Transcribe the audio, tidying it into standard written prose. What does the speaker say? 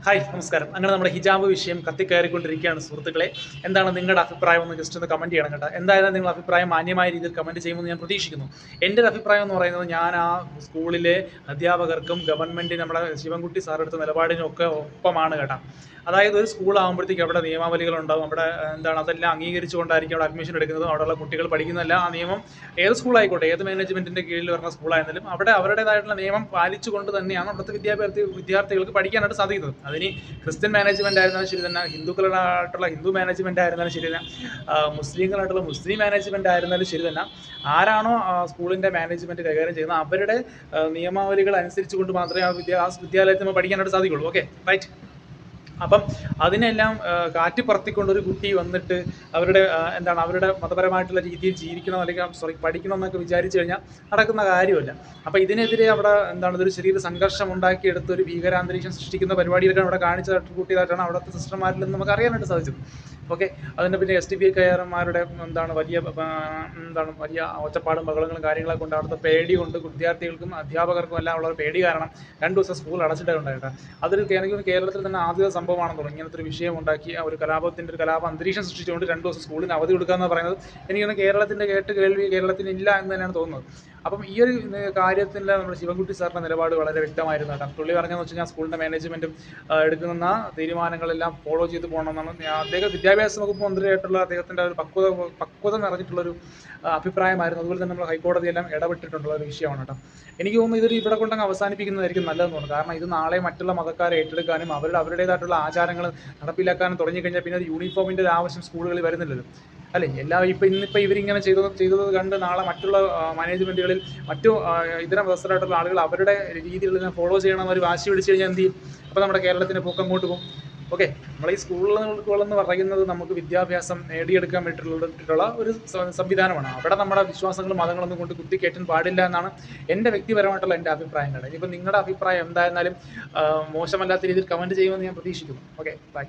Hi നമസ്കാരം. അങ്ങനെ നമ്മുടെ ഹിജാബ് വിഷയം കത്തിക്കയറിക്കൊണ്ടിരിക്കുകയാണ് സുഹൃത്തുക്കളെ. എന്താണ് നിങ്ങളുടെ അഭിപ്രായം എന്ന് ജസ്റ്റ് ഒന്ന് കമൻറ്റ് ചെയ്യണം കേട്ടോ. എന്തായാലും നിങ്ങൾ അഭിപ്രായം മാന്യമായ രീതിയിൽ കമൻറ്റ് ചെയ്യുമെന്ന് ഞാൻ പ്രതീക്ഷിക്കുന്നു. എൻ്റെ ഒരു അഭിപ്രായം എന്ന് പറയുന്നത്, ഞാൻ ആ സ്കൂളിലെ അധ്യാപകർക്കും ഗവൺമെൻറ് നമ്മുടെ ശിവൻകുട്ടി സാർ എടുത്ത നിലപാടിനും ഒക്കെ ഒപ്പമാണ് കേട്ടോ. അതായത് ഒരു സ്കൂളാകുമ്പോഴത്തേക്ക് അവിടെ നിയമാവലികളുണ്ടാവും, അവിടെ എന്താണ് അതെല്ലാം അംഗീകരിച്ചുകൊണ്ടായിരിക്കും അവിടെ അഡ്മിഷൻ എടുക്കുന്നതും അവിടെയുള്ള കുട്ടികൾ പഠിക്കുന്നതല്ല. ആ നിയമം ഏത് സ്കൂളായിക്കോട്ടെ, ഏത് മാനേജ്മെൻറ്റിൻ്റെ കീഴിൽ വരുന്ന സ്കൂളായിരുന്നാലും അവിടെ അവരുടേതായിട്ടുള്ള നിയമം പാലിച്ചുകൊണ്ട് തന്നെയാണ് അവിടുത്തെ വിദ്യാർത്ഥികൾക്ക് പഠിക്കാനായിട്ട് സാധിക്കുന്നത്. അതിന് ക്രിസ്ത്യൻ മാനേജ്മെന്റ് ആയിരുന്നാലും ശരി തന്നെ, ഹിന്ദുക്കളായിട്ടുള്ള ഹിന്ദു മാനേജ്മെന്റ് ആയിരുന്നാലും ശരി തന്നെ, മുസ്ലിങ്ങളായിട്ടുള്ള മുസ്ലിം മാനേജ്മെന്റ് ആയിരുന്നാലും ശരി തന്നെ, ആരാണോ സ്കൂളിന്റെ മാനേജ്മെന്റ് കൈകാര്യം ചെയ്യുന്നത് അവരുടെ നിയമാവലികൾ അനുസരിച്ചുകൊണ്ട് മാത്രമേ ആ വിദ്യാലയത്തിൽ നമ്മൾ പഠിക്കാനായിട്ട് സാധിക്കുള്ളൂ. Okay, right. അപ്പം അതിനെല്ലാം കാറ്റിപ്പറത്തിക്കൊണ്ട് ഒരു കുട്ടി വന്നിട്ട് അവരുടെ മതപരമായിട്ടുള്ള രീതിയിൽ ജീവിക്കണം, അല്ലെങ്കിൽ പഠിക്കണം എന്നൊക്കെ വിചാരിച്ചു കഴിഞ്ഞാൽ നടക്കുന്ന കാര്യമല്ല. അപ്പം ഇതിനെതിരെ അവിടെ ഇതൊരു ചെറിയൊരു സംഘർഷം ഉണ്ടാക്കിയെടുത്ത് ഒരു ഭീകരാന്തരീക്ഷം സൃഷ്ടിക്കുന്ന പരിപാടിയിലൊക്കെ അവിടെ കൂട്ടിയതായിട്ടാണ് അവിടുത്തെ സിസ്റ്റർമാരിൽ നിന്ന് നമുക്ക് അറിയാനായിട്ട് സാധിച്ചത്. ഓക്കെ, അതിൻ്റെ പിന്നെ SDPI വലിയ ഒച്ചപ്പാടും ബഹളങ്ങളും കാര്യങ്ങളൊക്കെ കൊണ്ട് അവിടുത്തെ പേടി കൊണ്ട് വിദ്യാർത്ഥികൾക്കും അധ്യാപകർക്കും എല്ലാം ഉള്ള പേടി കാരണം 2 ദിവസം സ്കൂൾ അടച്ചിട്ടേ ഉണ്ടായിട്ടാ. അതൊരു കേരളത്തിൽ തന്നെ ആദ്യ സംഭവമാണെന്ന് തോന്നുന്നു. ഇങ്ങനത്തെ ഒരു വിഷയം ഉണ്ടാക്കി ഒരു കലാപ അന്തരീക്ഷം സൃഷ്ടിച്ചുകൊണ്ട് 2 ദിവസം സ്കൂളിന് അവധി കൊടുക്കുക എന്ന് പറയുന്നത് എനിക്കൊന്ന് കേരളത്തിൻ്റെ കേരളത്തിന് ഇല്ല എന്ന് തന്നെയാണ് തോന്നുന്നത്. അപ്പം ഈ ഒരു കാര്യത്തിൽ നമ്മുടെ ശിവൻകുട്ടി സാറിൻ്റെ നിലപാട് വളരെ വ്യക്തമായിരുന്നു കേട്ടോ. പുള്ളി പറഞ്ഞതെന്ന് വെച്ച് കഴിഞ്ഞാൽ സ്കൂളിൻ്റെ മാനേജ്മെൻറ്റും എടുക്കുന്ന തീരുമാനങ്ങളെല്ലാം ഫോളോ ചെയ്ത് പോകണമെന്നാണ്. അദ്ദേഹം വിദ്യാഭ്യാസ വകുപ്പ് മന്ത്രിയായിട്ടുള്ള അദ്ദേഹത്തിൻ്റെ ഒരു പക്വത നിറഞ്ഞിട്ടുള്ളൊരു അഭിപ്രായമായിരുന്നു. അതുപോലെ തന്നെ നമ്മൾ ഹൈക്കോടതിയെല്ലാം ഇടപെട്ടിട്ടുള്ള ഒരു വിഷയമാണ് കേട്ടോ. എനിക്ക് തോന്നുന്നു ഇതൊരു ഇവിടെ കൊണ്ടങ്ങ് അവസാനിപ്പിക്കുന്നതായിരിക്കും നല്ലതെന്ന് തോന്നുന്നു. കാരണം ഇത് നാളെ മറ്റുള്ള മതക്കാരെ ഏറ്റെടുക്കാനും അവരുടേതായിട്ടുള്ള ആചാരങ്ങൾ നടപ്പിലാക്കാനും തുടങ്ങിക്കഴിഞ്ഞാൽ പിന്നെ ഒരു യൂണിഫോമിൻ്റെ ഒരു ആവശ്യം സ്കൂളുകളിൽ വരുന്നില്ലല്ലോ, അല്ലേ? ഇന്നിപ്പോൾ ഇവരിങ്ങനെ ചെയ്തത് കണ്ട് നാളെ മറ്റുള്ള മാനേജ്മെൻറ്റുകളിൽ മറ്റു ഇതര മതസ്ഥരായിട്ടുള്ള ആളുകൾ അവരുടെ രീതിയിൽ ഫോളോ ചെയ്യണമെന്ന് ഒരു വാശി പിടിച്ച് കഴിഞ്ഞാൽ എന്ത് ചെയ്യും? അപ്പോൾ നമ്മുടെ കേരളത്തിൻ്റെ പോക്ക് അങ്ങോട്ട് പോകും. ഓക്കെ, നമ്മൾ ഈ സ്കൂളുകളെന്ന് പറയുന്നത് നമുക്ക് വിദ്യാഭ്യാസം നേടിയെടുക്കാൻ വേണ്ടിയിട്ടുള്ള ഒരു സംവിധാനമാണ്. അവിടെ നമ്മുടെ വിശ്വാസങ്ങളും മതങ്ങളൊന്നും കൊണ്ട് കുത്തിക്കയറ്റാൻ പാടില്ല എന്നാണ് എൻ്റെ വ്യക്തിപരമായിട്ടുള്ള എൻ്റെ അഭിപ്രായങ്ങൾ. ഇനിയിപ്പോൾ നിങ്ങളുടെ അഭിപ്രായം എന്തായിരുന്നാലും മോശമല്ലാത്ത രീതിയിൽ കമൻറ്റ് ചെയ്യുമെന്ന് ഞാൻ പ്രതീക്ഷിക്കുന്നു. Okay, by.